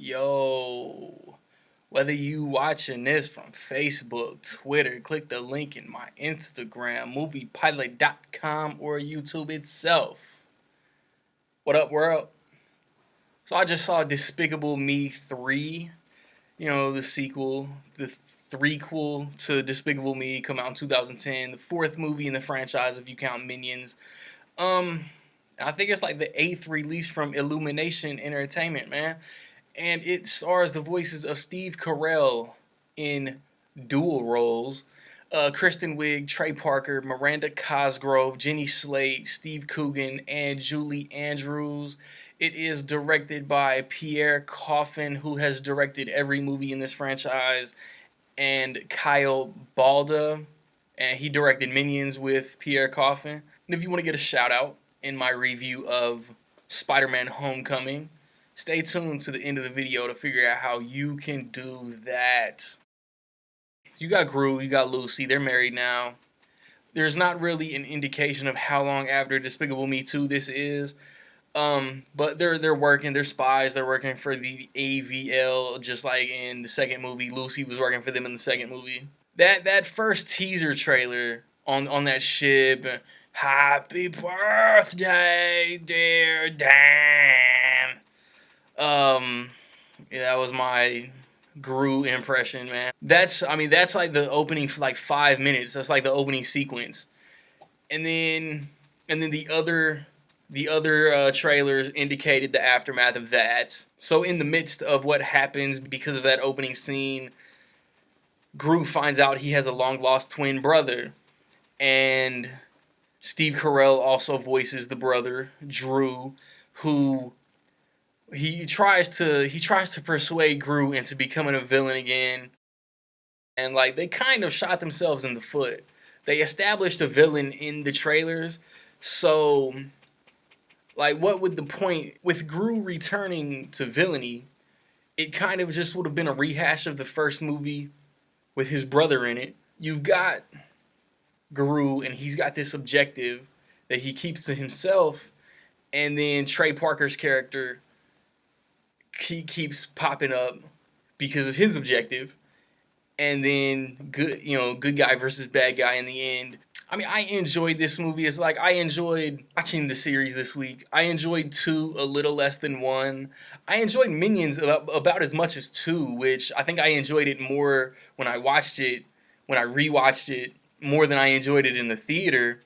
Yo, whether you watching this from Facebook, Twitter, click the link in my Instagram, moviepilot.com, or YouTube itself. What up, world? So I just saw Despicable Me 3, the sequel, the threequel to Despicable Me, come out in 2010, the fourth movie in the franchise if you count Minions. Um, I think it's like the eighth release from Illumination Entertainment, man. And it stars the voices of Steve Carell in dual roles. Kristen Wiig, Trey Parker, Miranda Cosgrove, Jenny Slate, Steve Coogan, and Julie Andrews. It is directed by Pierre Coffin, who has directed every movie in this franchise, and Kyle Balda, and he directed Minions with Pierre Coffin. And if you want to get a shout out in my review of Spider-Man Homecoming, stay tuned to the end of the video to figure out how you can do that. You got Gru, you got Lucy, they're married now. There's not really an indication of how long after Despicable Me 2 this is. But they're working, they're spies, they're working for the AVL, just like in the second movie. Lucy was working for them in the second movie. That first teaser trailer on that ship, happy birthday, dear Dan. Yeah, that was my Gru impression, man. That's like the opening for like 5 minutes. That's like the opening sequence, and then the other trailers indicated the aftermath of that. So in the midst of what happens because of that opening scene, Gru finds out he has a long lost twin brother, and Steve Carell also voices the brother, Drew, who he tries to persuade Gru into becoming a villain again. And like they kind of shot themselves in the foot. They established a villain in the trailers, so like what would the point with Gru returning to villainy? It kind of just would have been a rehash of the first movie with his brother in it. You've got Gru and he's got this objective that he keeps to himself, and then Trey Parker's character he keeps popping up because of his objective, and then good guy versus bad guy in the end. I mean, I enjoyed this movie. It's like I enjoyed watching the series this week. I enjoyed 2 a little less than 1. I enjoyed Minions about as much as 2, which I think I enjoyed it more when I rewatched it more than I enjoyed it in the theater.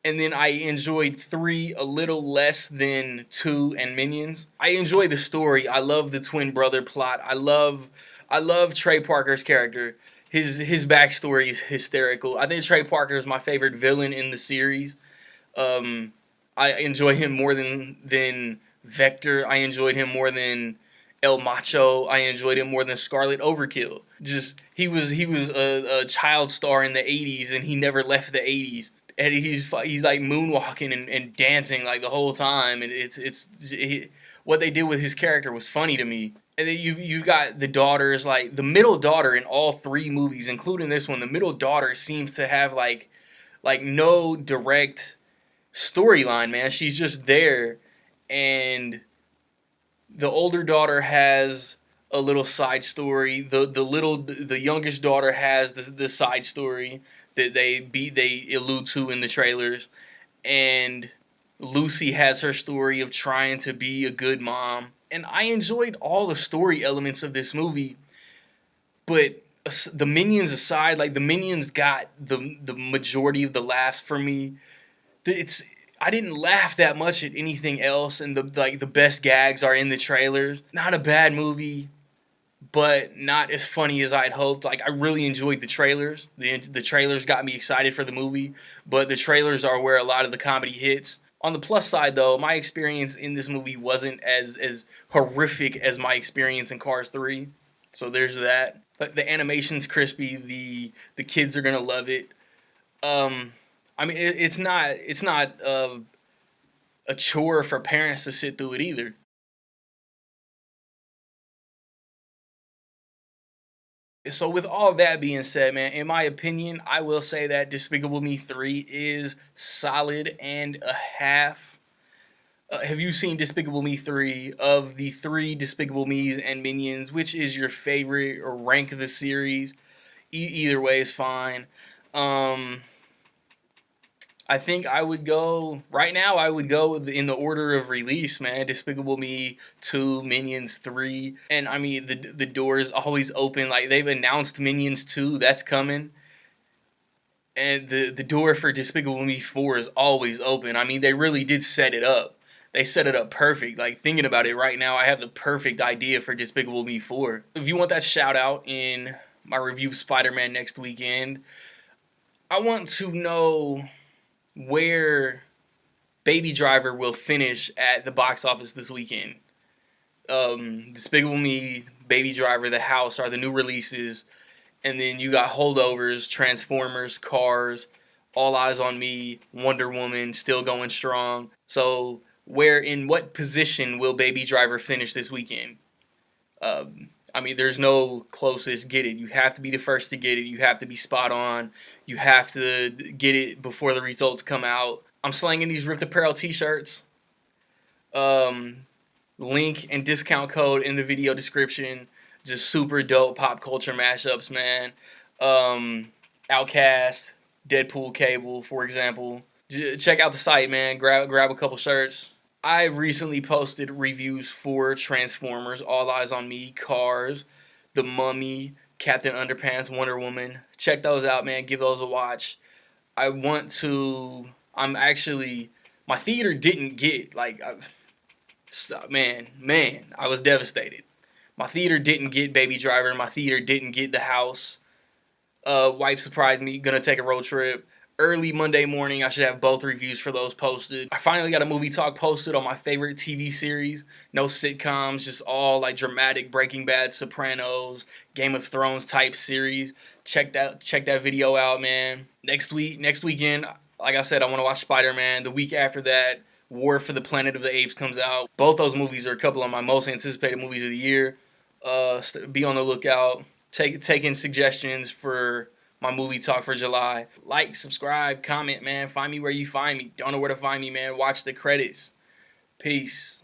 And then I enjoyed 3 a little less than 2 and Minions. I enjoy the story. I love the twin brother plot. I love Trey Parker's character. His backstory is hysterical. I think Trey Parker is my favorite villain in the series. I enjoy him more than Vector. I enjoyed him more than El Macho. I enjoyed him more than Scarlet Overkill. Just he was a child star in the '80s, and he never left the '80s. And he's like moonwalking and dancing like the whole time, and what they did with his character was funny to me. And then you got the daughters, like the middle daughter in all 3 movies, including this one. The middle daughter seems to have like no direct storyline, man. She's just there, and the older daughter has a little side story. The youngest daughter has the side story that they allude to in the trailers, and Lucy has her story of trying to be a good mom. And I enjoyed all the story elements of this movie, but the Minions aside, like the Minions got the majority of the laughs for me. I didn't laugh that much at anything else, and the best gags are in the trailers. Not a bad movie, but not as funny as I'd hoped. Like, I really enjoyed the trailers. The trailers got me excited for the movie, but the trailers are where a lot of the comedy hits. On the plus side, though, my experience in this movie wasn't as horrific as my experience in Cars 3. So there's that. But the animation's crispy. The kids are gonna love it. I mean, it's not a chore for parents to sit through it either. So with all that being said, man, in my opinion, I will say that Despicable Me 3 is solid and a half. Have you seen Despicable Me 3? Of the three Despicable Me's and Minions, which is your favorite, or rank the series? Either way is fine. Um, I think I would go right now. I would go in the order of release, man. Despicable Me 2, Minions 3, and I mean the door is always open. Like they've announced Minions 2, that's coming, and the door for Despicable Me 4 is always open. I mean they really did set it up. They set it up perfect. Like thinking about it right now, I have the perfect idea for Despicable Me 4. If you want that shout out in my review of Spider-Man next weekend, I want to know where Baby Driver will finish at the box office this weekend. Despicable Me, Baby Driver, The House are the new releases, and then you got holdovers, Transformers, Cars, All Eyes on Me, Wonder Woman, still going strong. So, in what position will Baby Driver finish this weekend? I mean, there's no closest get it. You have to be the first to get it. You have to be spot on. You have to get it before the results come out. I'm slanging these Ripped Apparel t-shirts. Um, Link and discount code in the video description. Just super dope pop culture mashups, man. Outcast, Deadpool Cable, for example. Check out the site, man. Grab a couple shirts. I recently posted reviews for Transformers, All Eyes on Me, Cars, The Mummy, Captain Underpants, Wonder Woman. Check those out, man. Give those a watch. I want to. I'm actually. My theater didn't get like. Man, I was devastated. My theater didn't get Baby Driver. My theater didn't get The House. Wife surprised me. Gonna take a road trip. Early Monday morning, I should have both reviews for those posted. I finally got a movie talk posted on my favorite TV series. No sitcoms, just all like dramatic Breaking Bad, Sopranos, Game of Thrones type series. Check that video out, man. Next weekend, like I said, I want to watch Spider-Man. The week after that, War for the Planet of the Apes comes out. Both those movies are a couple of my most anticipated movies of the year. Be on the lookout. Take in suggestions for my movie talk for July. Like, subscribe, comment, man. Find me where you find me. Don't know where to find me, man. Watch the credits. Peace.